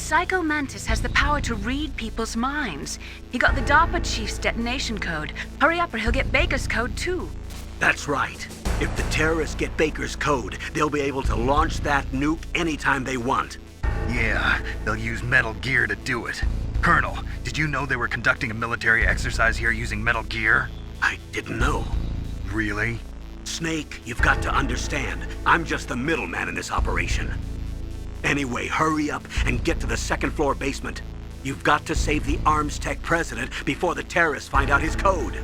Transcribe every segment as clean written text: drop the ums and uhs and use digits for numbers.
Psycho Mantis has the power to read people's minds. He got the DARPA chief's detonation code. Hurry up or he'll get Baker's code too. That's right. If the terrorists get Baker's code, they'll be able to launch that nuke anytime they want. Yeah, they'll use Metal Gear to do it. Colonel, did you know they were conducting a military exercise here using Metal Gear? I didn't know. Really? Snake, you've got to understand. I'm just the middleman in this operation. Anyway, hurry up and get to the second-floor basement. You've got to save the ArmsTech President before the terrorists find out his code.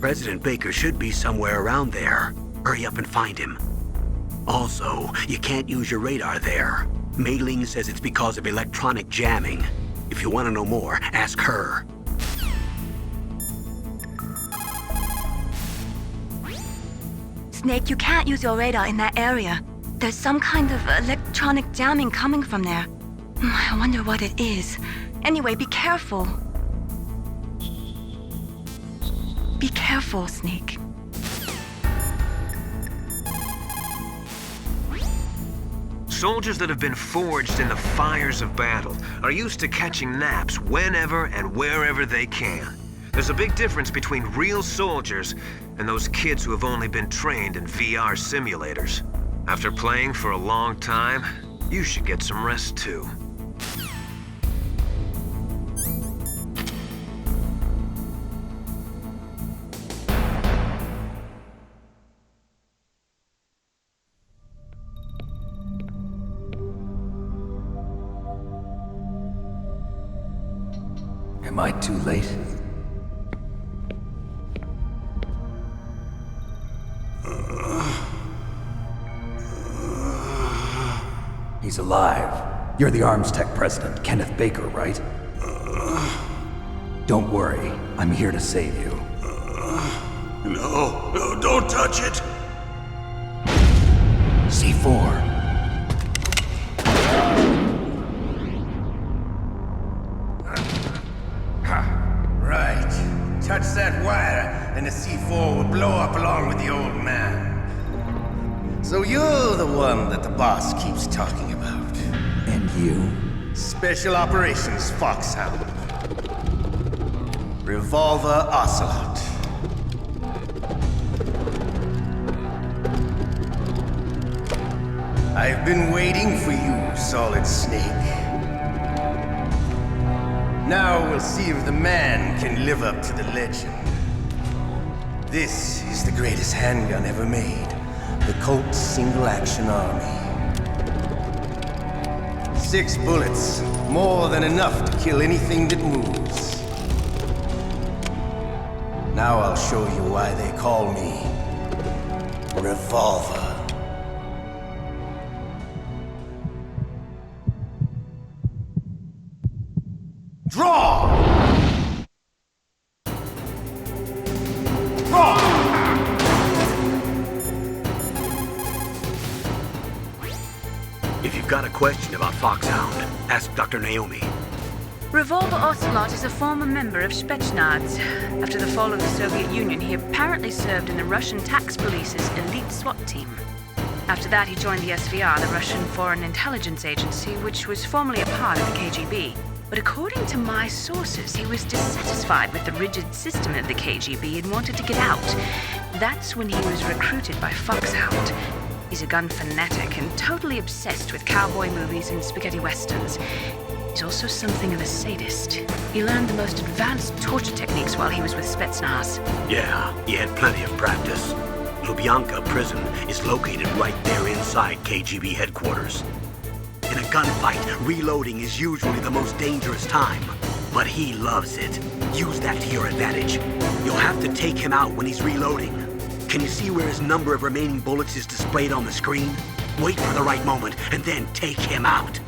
President Baker should be somewhere around there. Hurry up and find him. Also, you can't use your radar there. Mei-Ling says it's because of electronic jamming. If you want to know more, ask her. Snake, you can't use your radar in that area. There's some kind of electronic jamming coming from there. I wonder what it is. Anyway, be careful. Be careful, Snake. Soldiers that have been forged in the fires of battle are used to catching naps whenever and wherever they can. There's a big difference between real soldiers and those kids who have only been trained in VR simulators. After playing for a long time, you should get some rest too. Am I too late? He's alive. You're the ArmsTech President, Kenneth Baker, right? Don't worry, I'm here to save you. No, don't touch it! C4. Right. Touch that wire, and the C4 will blow up along with the old man. So you're the one that the boss keeps talking about. And you? Special Operations Foxhound. Revolver Ocelot. I've been waiting for you, Solid Snake. Now we'll see if the man can live up to the legend. This is the greatest handgun ever made. The Colt Single-Action Army. 6 bullets, more than enough to kill anything that moves. Now I'll show you why they call me Revolver. Draw! If you've got a question about Foxhound, ask Dr. Naomi. Revolver Ocelot is a former member of Spetsnaz. After the fall of the Soviet Union, he apparently served in the Russian tax police's elite SWAT team. After that, he joined the SVR, the Russian Foreign Intelligence Agency, which was formerly a part of the KGB. But according to my sources, he was dissatisfied with the rigid system of the KGB and wanted to get out. That's when he was recruited by Foxhound. He's a gun fanatic and totally obsessed with cowboy movies and spaghetti westerns. He's also something of a sadist. He learned the most advanced torture techniques while he was with Spetsnaz. Yeah, he had plenty of practice. Lubyanka prison is located right there inside KGB headquarters. In a gunfight, reloading is usually the most dangerous time. But he loves it. Use that to your advantage. You'll have to take him out when he's reloading. Can you see where his number of remaining bullets is displayed on the screen? Wait for the right moment, and then take him out.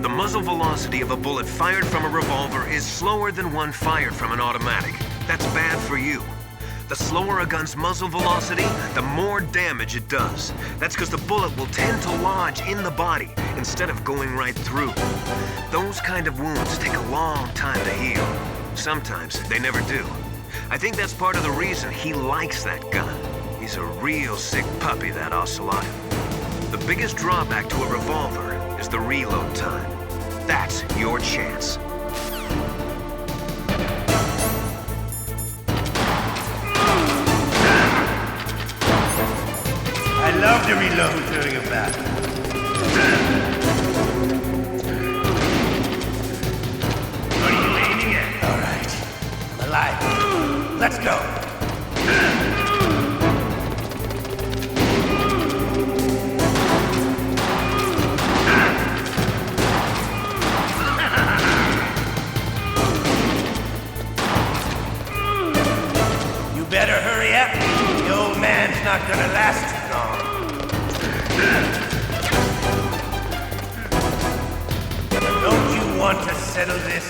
The muzzle velocity of a bullet fired from a revolver is slower than one fired from an automatic. That's bad for you. The slower a gun's muzzle velocity, the more damage it does. That's because the bullet will tend to lodge in the body instead of going right through. Those kind of wounds take a long time to heal. Sometimes they never do. I think that's part of the reason he likes that gun. He's a real sick puppy, that Ocelot. The biggest drawback to a revolver is the reload time. That's your chance. I love to reload during a battle. What are you aiming at? All right. I'm alive. Let's go. You better hurry up. The old man's not gonna last too long. Don't you want to settle this?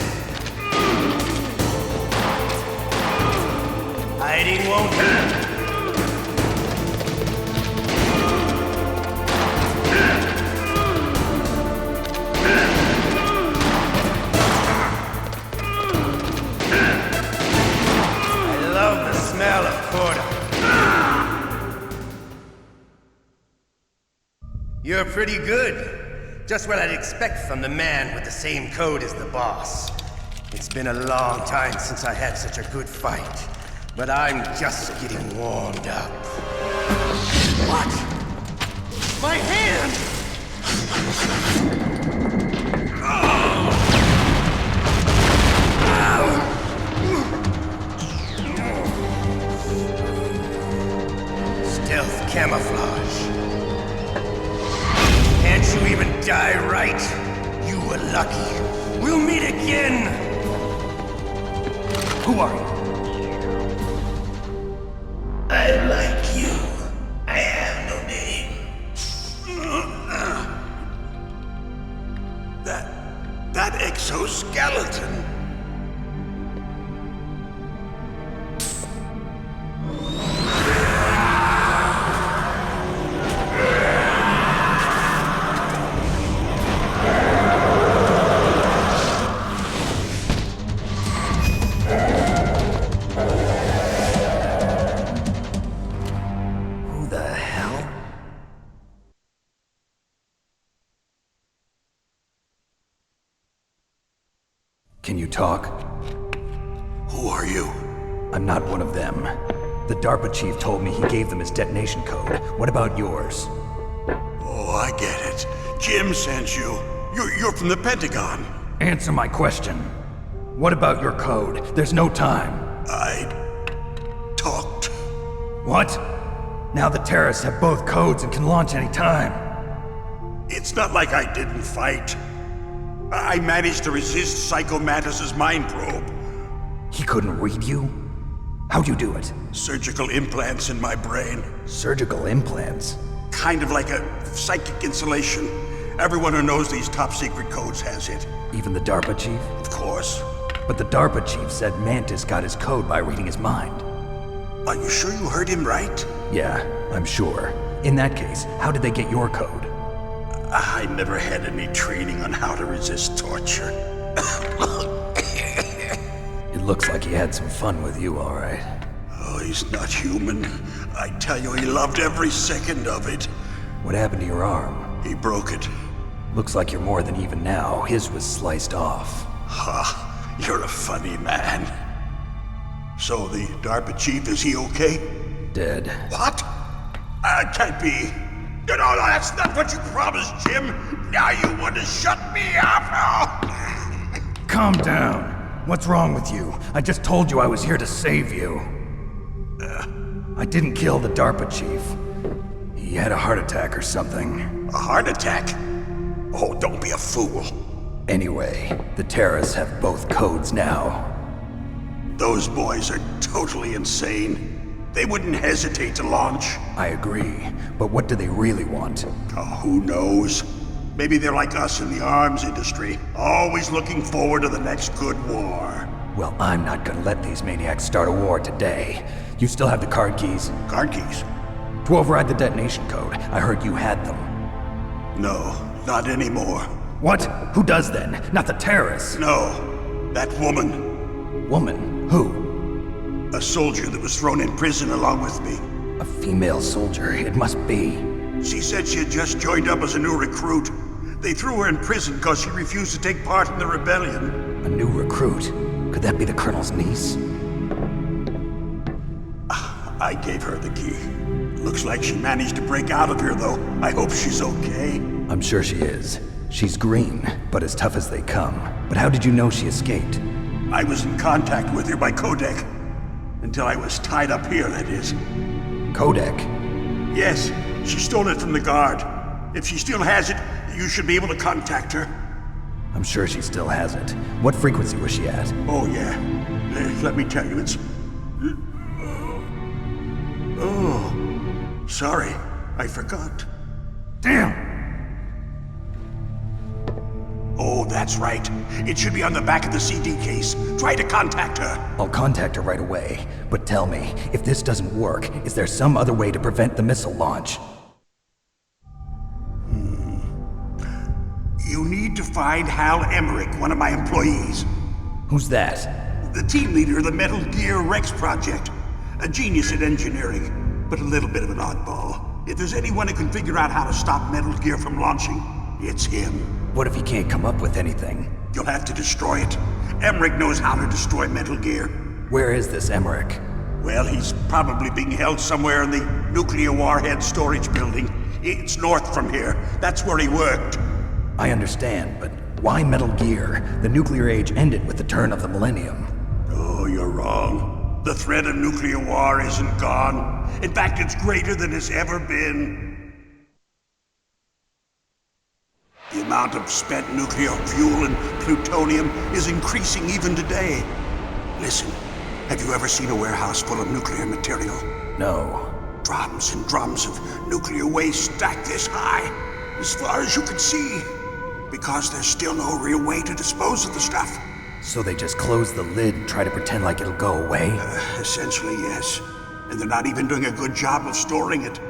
Hiding won't hurt. I love the smell of Codec. You're pretty good. Just what I'd expect from the man with the same code as the boss. It's been a long time since I had such a good fight, but I'm just getting warmed up. What? My hand! Stealth camouflage. Can't you even die right? You were lucky. We'll meet again! Who are you? I'm like you. I have no name. That exoskeleton. Who the hell? Can you talk? Who are you? I'm not one of them. The DARPA chief told me he gave them his detonation code. What about yours? Oh, I get it. Jim sent you. You're from the Pentagon. Answer my question. What about your code? There's no time. I talked. What? Now the terrorists have both codes and can launch any time. It's not like I didn't fight. I managed to resist Psycho Mantis's mind probe. He couldn't read you? How'd you do it? Surgical implants in my brain. Surgical implants? Kind of like a psychic insulation. Everyone who knows these top secret codes has it. Even the DARPA chief? Of course. But the DARPA chief said Mantis got his code by reading his mind. Are you sure you heard him right? Yeah, I'm sure. In that case, how did they get your code? I never had any training on how to resist torture. It looks like he had some fun with you, all right. Oh, he's not human. I tell you, he loved every second of it. What happened to your arm? He broke it. Looks like you're more than even now. His was sliced off. Ha, you're a funny man. So the DARPA chief, is he okay? Dead. What? Can't be. No, that's not what you promised, Jim. Now you want to shut me up? Calm down. What's wrong with you? I just told you I was here to save you. I didn't kill the DARPA chief. He had a heart attack or something. A heart attack? Oh, don't be a fool. Anyway, the terrorists have both codes now. Those boys are totally insane. They wouldn't hesitate to launch. I agree, but what do they really want? Oh, who knows? Maybe they're like us in the arms industry, always looking forward to the next good war. Well, I'm not gonna let these maniacs start a war today. You still have the card keys? Card keys? To override the detonation code. I heard you had them. No, not anymore. What? Who does then? Not the terrorists? No, that woman. Woman? Who? A soldier that was thrown in prison along with me. A female soldier, it must be. She said she had just joined up as a new recruit. They threw her in prison because she refused to take part in the rebellion. A new recruit? Could that be the Colonel's niece? I gave her the key. Looks like she managed to break out of here, though. I hope she's okay. I'm sure she is. She's green, but as tough as they come. But how did you know she escaped? I was in contact with her by Codec. Until I was tied up here, that is. Codec? Yes, she stole it from the guard. If she still has it, you should be able to contact her. I'm sure she still has it. What frequency was she at? Oh, yeah. Let me tell you, it's... Oh, sorry. I forgot. Damn! Oh, that's right. It should be on the back of the CD case. Try to contact her. I'll contact her right away. But tell me, if this doesn't work, is there some other way to prevent the missile launch? You need to find Hal Emmerich, one of my employees. Who's that? The team leader of the Metal Gear Rex project. A genius at engineering, but a little bit of an oddball. If there's anyone who can figure out how to stop Metal Gear from launching, it's him. What if he can't come up with anything? You'll have to destroy it. Emmerich knows how to destroy Metal Gear. Where is this Emmerich? Well, he's probably being held somewhere in the nuclear warhead storage building. It's north from here. That's where he worked. I understand, but why Metal Gear? The nuclear age ended with the turn of the millennium. Oh, you're wrong. The threat of nuclear war isn't gone. In fact, it's greater than it's ever been. The amount of spent nuclear fuel and plutonium is increasing even today. Listen, have you ever seen a warehouse full of nuclear material? No. Drums and drums of nuclear waste stacked this high, as far as you can see. Because there's still no real way to dispose of the stuff. So they just close the lid and try to pretend like it'll go away? Essentially, yes. And they're not even doing a good job of storing it.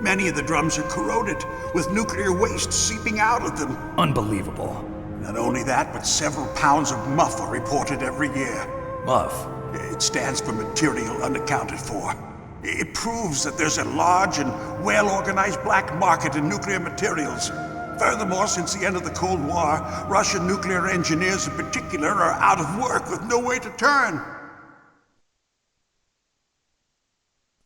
Many of the drums are corroded, with nuclear waste seeping out of them. Unbelievable. Not only that, but several pounds of muff are reported every year. Muff? It stands for material unaccounted for. It proves that there's a large and well-organized black market in nuclear materials. Furthermore, since the end of the Cold War, Russian nuclear engineers in particular are out of work with no way to turn.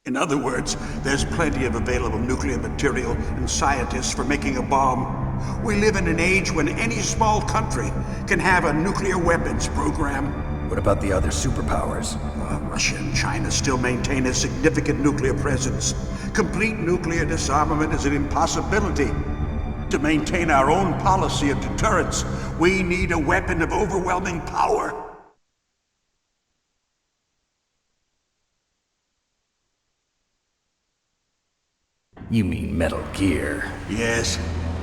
In other words, there's plenty of available nuclear material and scientists for making a bomb. We live in an age when any small country can have a nuclear weapons program. What about the other superpowers? Russia and China still maintain a significant nuclear presence. Complete nuclear disarmament is an impossibility. To maintain our own policy of deterrence, we need a weapon of overwhelming power. You mean Metal Gear? Yes.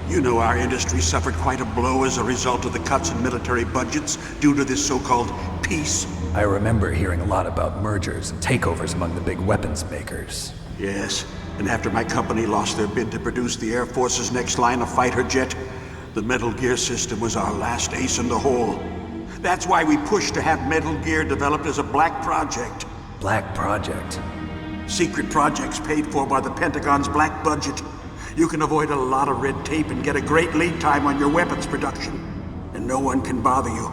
You know our industry suffered quite a blow as a result of the cuts in military budgets due to this so-called peace. I remember hearing a lot about mergers and takeovers among the big weapons makers. Yes, and after my company lost their bid to produce the Air Force's next line of fighter jet, the Metal Gear system was our last ace in the hole. That's why we pushed to have Metal Gear developed as a black project. Black project? Secret projects paid for by the Pentagon's black budget. You can avoid a lot of red tape and get a great lead time on your weapons production. And no one can bother you.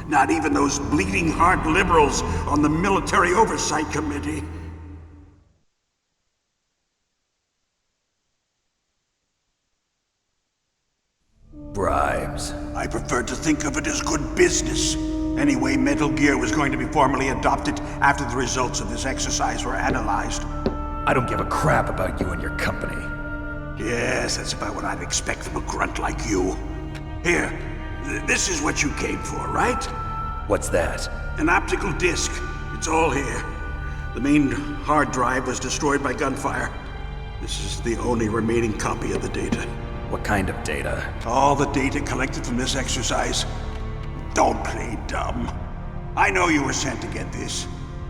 Not even those bleeding heart liberals on the Military Oversight Committee. Bribes. I prefer to think of it as good business. Anyway, Metal Gear was going to be formally adopted after the results of this exercise were analyzed. I don't give a crap about you and your company. Yes, that's about what I'd expect from a grunt like you. Here, this is what you came for, right? What's that? An optical disc. It's all here. The main hard drive was destroyed by gunfire. This is the only remaining copy of the data. What kind of data? All the data collected from this exercise. Don't play dumb. I know you were sent to get this.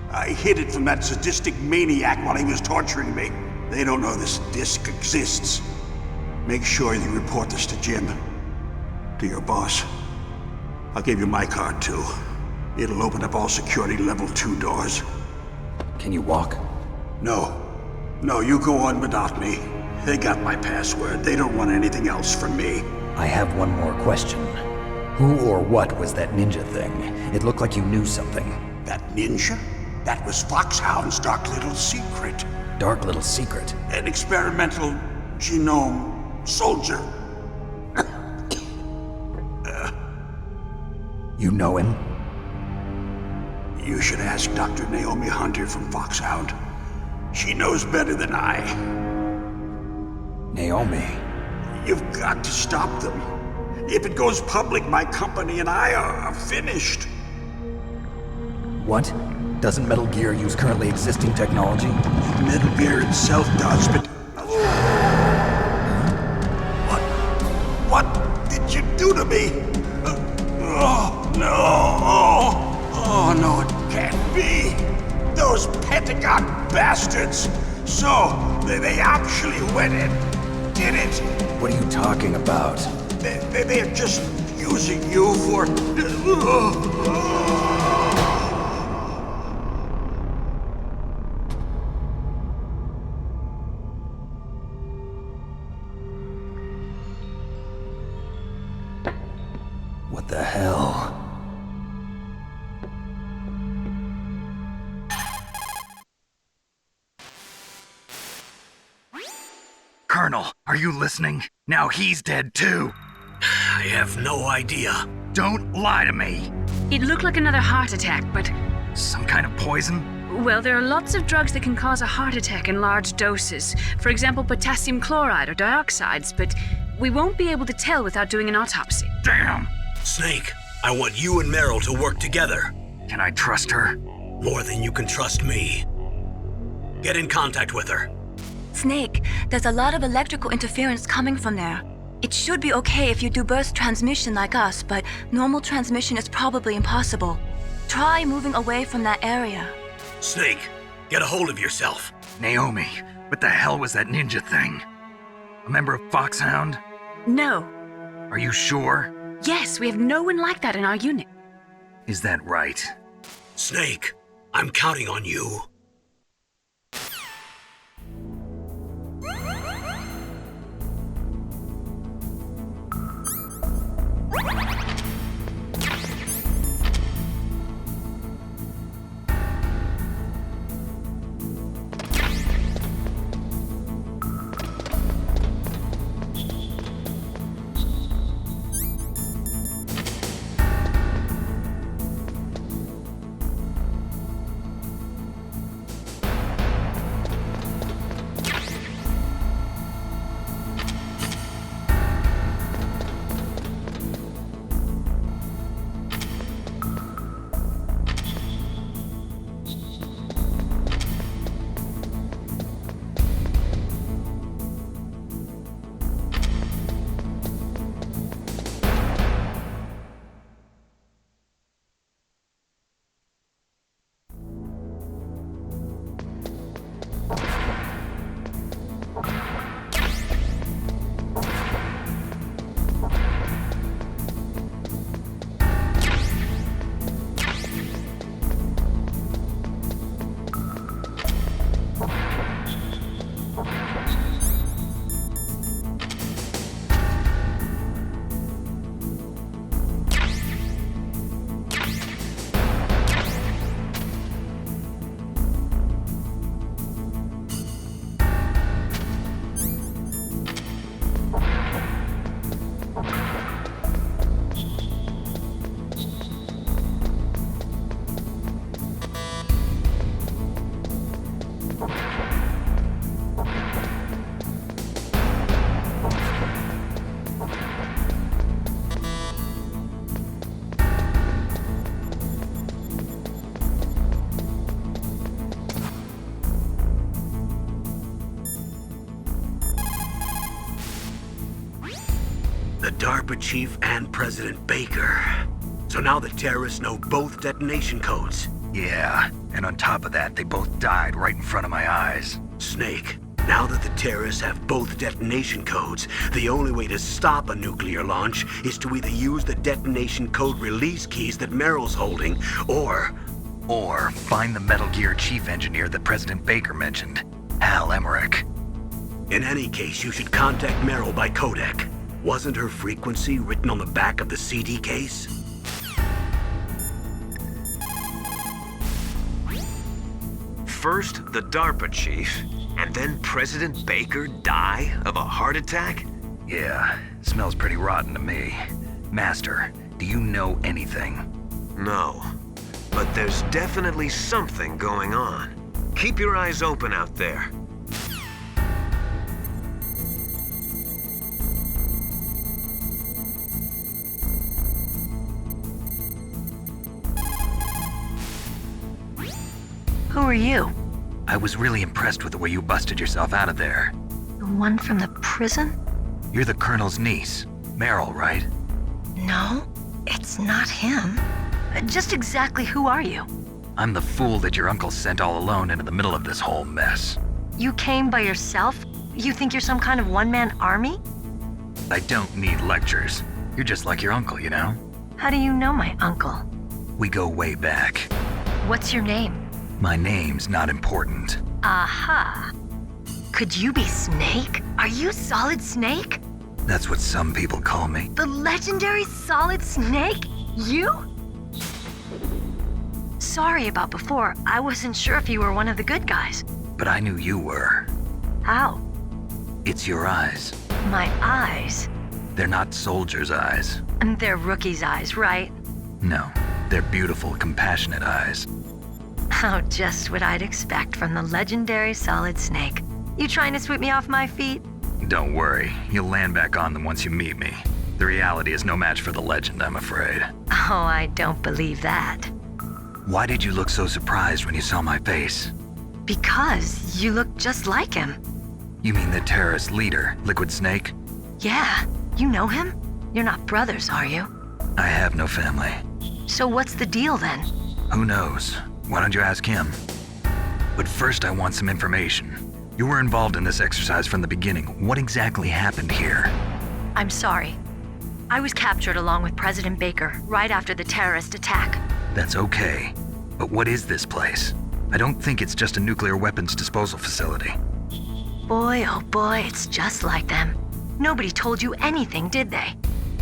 I hid it from that sadistic maniac while he was torturing me. They don't know this disc exists. Make sure you report this to Jim. To your boss. I'll give you my card too. It'll open up all security level 2 doors. Can you walk? No. No, you go on without me. They got my password. They don't want anything else from me. I have one more question. Who or what was that ninja thing? It looked like you knew something. That ninja? That was Foxhound's dark little secret. Dark little secret? An experimental genome soldier. You know him? You should ask Dr. Naomi Hunter from Foxhound. She knows better than I. Naomi? You've got to stop them. If it goes public, my company and I are finished. What? Doesn't Metal Gear use currently existing technology? Metal Gear itself does, but... What did you do to me? Oh, no. Oh, no, it can't be. Those Pentagon bastards. So, they actually went and did it. What are you talking about? They're just using you for... What the hell? Colonel, are you listening? Now he's dead too. I have no idea. Don't lie to me. It looked like another heart attack, but... Some kind of poison? Well, there are lots of drugs that can cause a heart attack in large doses. For example, potassium chloride or dioxides, but we won't be able to tell without doing an autopsy. Damn. Snake, I want you and Meryl to work together. Can I trust her? More than you can trust me. Get in contact with her. Snake, there's a lot of electrical interference coming from there. It should be okay if you do burst transmission like us, but normal transmission is probably impossible. Try moving away from that area. Snake, get a hold of yourself. Naomi, what the hell was that ninja thing? A member of Foxhound? No. Are you sure? Yes, we have no one like that in our unit. Is that right? Snake, I'm counting on you. The DARPA chief and President Baker. So now the terrorists know both detonation codes. Yeah, and on top of that, they both died right in front of my eyes. Snake, now that the terrorists have both detonation codes, the only way to stop a nuclear launch is to either use the detonation code release keys that Meryl's holding, or find the Metal Gear chief engineer that President Baker mentioned, Hal Emmerich. in any case, you should contact Meryl by Codec. Wasn't her frequency written on the back of the CD case? First, the DARPA chief, and then President Baker die of a heart attack? Yeah, smells pretty rotten to me. Master, do you know anything? No, but there's definitely something going on. Keep your eyes open out there. Who are you? I was really impressed with the way you busted yourself out of there. The one from the prison? You're the Colonel's niece, Meryl, right? No, it's not him. Just exactly who are you? I'm the fool that your uncle sent all alone into the middle of this whole mess. You came by yourself? You think you're some kind of one-man army? I don't need lectures. You're just like your uncle, you know? How do you know my uncle? We go way back. What's your name? My name's not important. Aha. Could you be Snake? Are you Solid Snake? That's what some people call me. The legendary Solid Snake? You? Sorry about before. I wasn't sure if you were one of the good guys. But I knew you were. How? It's your eyes. My eyes? They're not soldiers' eyes. And they're rookies' eyes, right? No, they're beautiful, compassionate eyes. Oh, just what I'd expect from the legendary Solid Snake. You trying to sweep me off my feet? Don't worry, you'll land back on them once you meet me. The reality is no match for the legend, I'm afraid. Oh, I don't believe that. Why did you look so surprised when you saw my face? Because you look just like him. You mean the terrorist leader, Liquid Snake? Yeah, You know him? You're not brothers, are you? I have no family. So what's the deal then? Who knows? Why don't you ask him? But first I want some information. You were involved in this exercise from the beginning. What exactly happened here? I'm sorry. I was captured along with President Baker right after the terrorist attack. That's okay. But what is this place? I don't think it's just a nuclear weapons disposal facility. Boy, oh boy, it's just like them. Nobody told you anything, did they?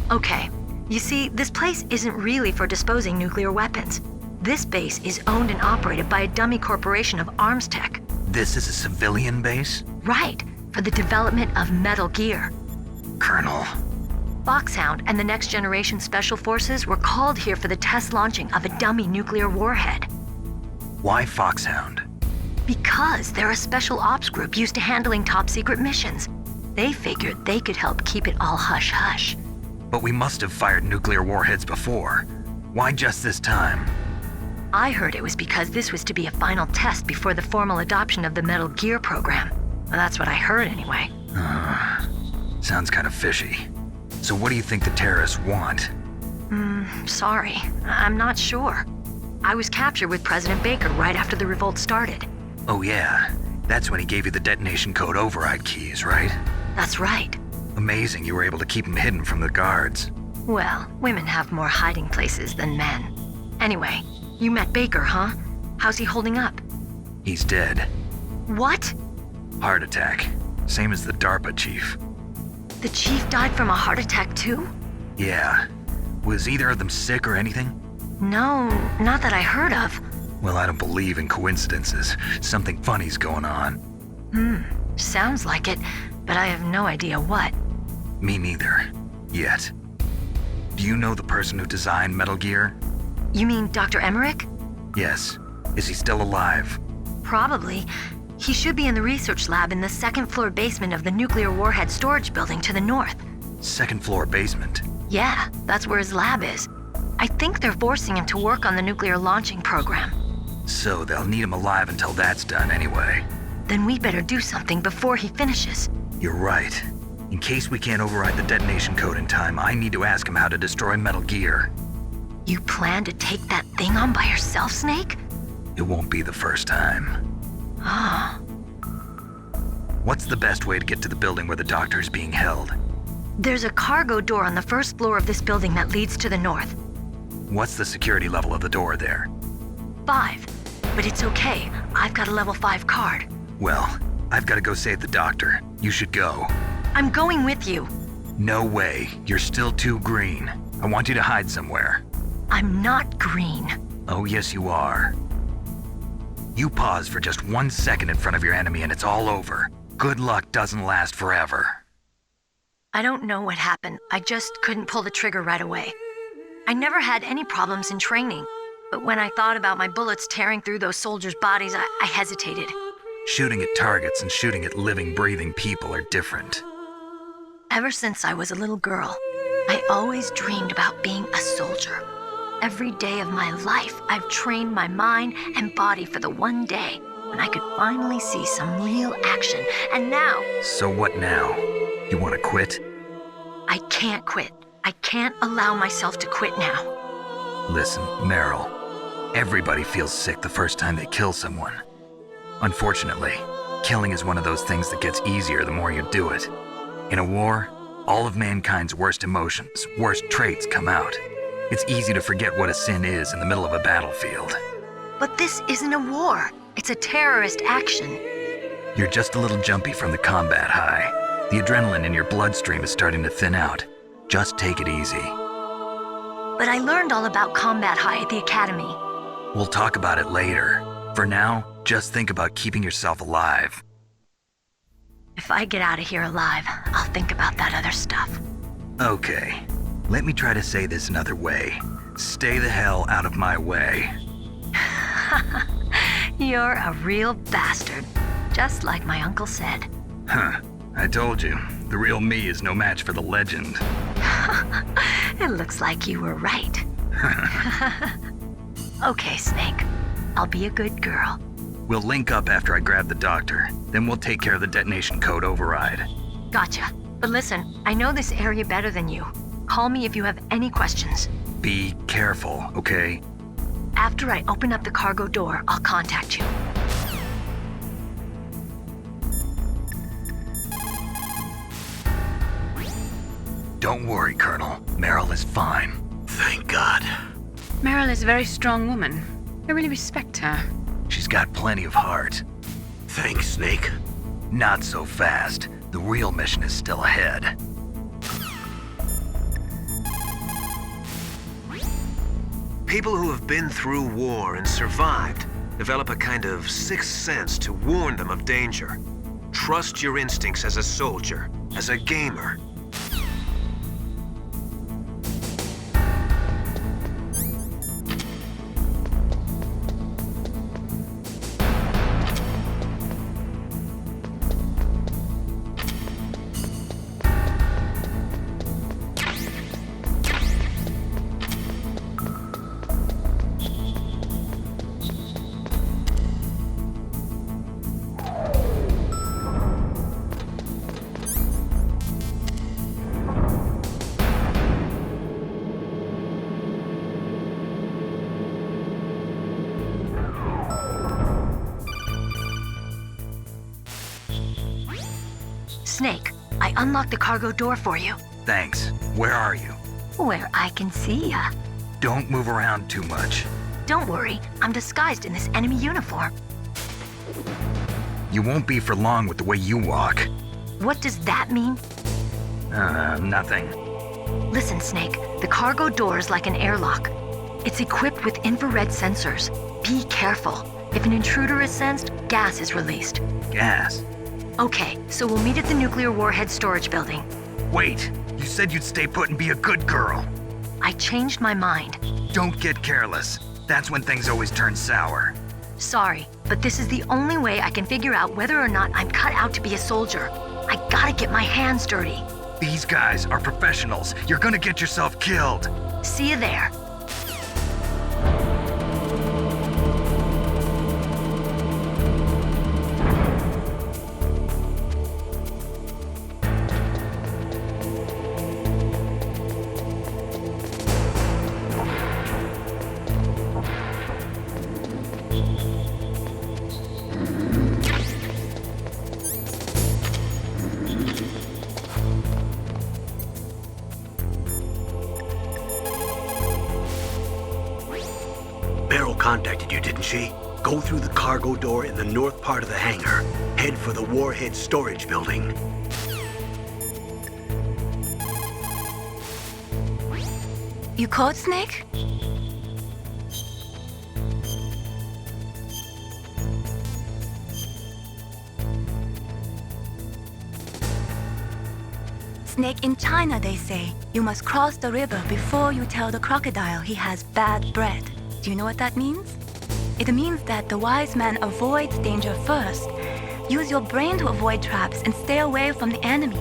Okay, you see, this place isn't really for disposing nuclear weapons. This base is owned and operated by a dummy corporation of ArmsTech. This is a civilian base? Right, for the development of Metal Gear. Colonel. Foxhound and the Next Generation Special Forces were called here for the test launching of a dummy nuclear warhead. Why Foxhound? Because they're a special ops group used to handling top-secret missions. They figured they could help keep it all hush-hush. But we must have fired nuclear warheads before. Why just this time? I heard it was because this was to be a final test before the formal adoption of the Metal Gear program. Well, that's what I heard anyway. Sounds kind of fishy. So what do you think the terrorists want? Sorry. I'm not sure. I was captured with President Baker right after the revolt started. Oh yeah, that's when he gave you the detonation code override keys, right? That's right. Amazing you were able to keep him hidden from the guards. Well, women have more hiding places than men. Anyway, you met Baker, huh? How's he holding up? He's dead. What? Heart attack. Same as the DARPA chief. The chief died from a heart attack too? Yeah. Was either of them sick or anything? No, not that I heard of. Well, I don't believe in coincidences. Something funny's going on. Sounds like it, but I have no idea what. Me neither. Yet. Do you know the person who designed Metal Gear? You mean Dr. Emmerich? Yes. Is he still alive? Probably. He should be in the research lab in the second-floor basement of the nuclear warhead storage building to the north. Second floor basement? Yeah, that's where his lab is. I think they're forcing him to work on the nuclear launching program. So they'll need him alive until that's done anyway. Then we better do something before he finishes. You're right. In case we can't override the detonation code in time, I need to ask him how to destroy Metal Gear. You plan to take that thing on by yourself, Snake? It won't be the first time. Ah. What's the best way to get to the building where the doctor's being held? There's a cargo door on the first floor of this building that leads to the north. What's the security level of the door there? 5. But it's okay. I've got a level 5 card. Well, I've got to go save the doctor. You should go. I'm going with you. No way. You're still too green. I want you to hide somewhere. I'm not green. Oh, yes, you are. You pause for just 1 second in front of your enemy and it's all over. Good luck doesn't last forever. I don't know what happened. I just couldn't pull the trigger right away. I never had any problems in training, but when I thought about my bullets tearing through those soldiers' bodies, I hesitated. Shooting at targets and shooting at living, breathing people are different. Ever since I was a little girl, I always dreamed about being a soldier. Every day of my life, I've trained my mind and body for the one day when I could finally see some real action, and now... So what now? You want to quit? I can't quit. I can't allow myself to quit now. Listen, Meryl. Everybody feels sick the first time they kill someone. Unfortunately, killing is one of those things that gets easier the more you do it. In a war, all of mankind's worst emotions, worst traits come out. It's easy to forget what a sin is in the middle of a battlefield. But this isn't a war. It's a terrorist action. You're just a little jumpy from the combat high. The adrenaline in your bloodstream is starting to thin out. Just take it easy. But I learned all about combat high at the academy. We'll talk about it later. For now, just think about keeping yourself alive. If I get out of here alive, I'll think about that other stuff. Okay. Let me try to say this another way. Stay the hell out of my way. You're a real bastard. Just like my uncle said. Huh. I told you. The real me is no match for the legend. It looks like you were right. Okay, Snake. I'll be a good girl. We'll link up after I grab the doctor. Then we'll take care of the detonation code override. Gotcha. But listen, I know this area better than you. Call me if you have any questions. Be careful, okay? After I open up the cargo door, I'll contact you. Don't worry, Colonel. Meryl is fine. Thank God. Meryl is a very strong woman. I really respect her. She's got plenty of heart. Thanks, Snake. Not so fast. The real mission is still ahead. People who have been through war and survived develop a kind of sixth sense to warn them of danger. Trust your instincts as a soldier, as a gamer. Snake, I unlocked the cargo door for you. Thanks. Where are you? Where I can see ya. Don't move around too much. Don't worry, I'm disguised in this enemy uniform. You won't be for long with the way you walk. What does that mean? Nothing. Listen, Snake, the cargo door is like an airlock. It's equipped with infrared sensors. Be careful. If an intruder is sensed, gas is released. Gas? Okay, so we'll meet at the nuclear warhead storage building. Wait! You said you'd stay put and be a good girl. I changed my mind. Don't get careless. That's when things always turn sour. Sorry, but this is the only way I can figure out whether or not I'm cut out to be a soldier. I gotta get my hands dirty. These guys are professionals. You're gonna get yourself killed. See you there. Meryl contacted you, didn't she? Go through the cargo door in the north part of the hangar. Head for the warhead storage building. You called, Snake? Snake, in China, they say, you must cross the river before you tell the crocodile he has bad bread. Do you know what that means? It means that the wise man avoids danger first. Use your brain to avoid traps and stay away from the enemy.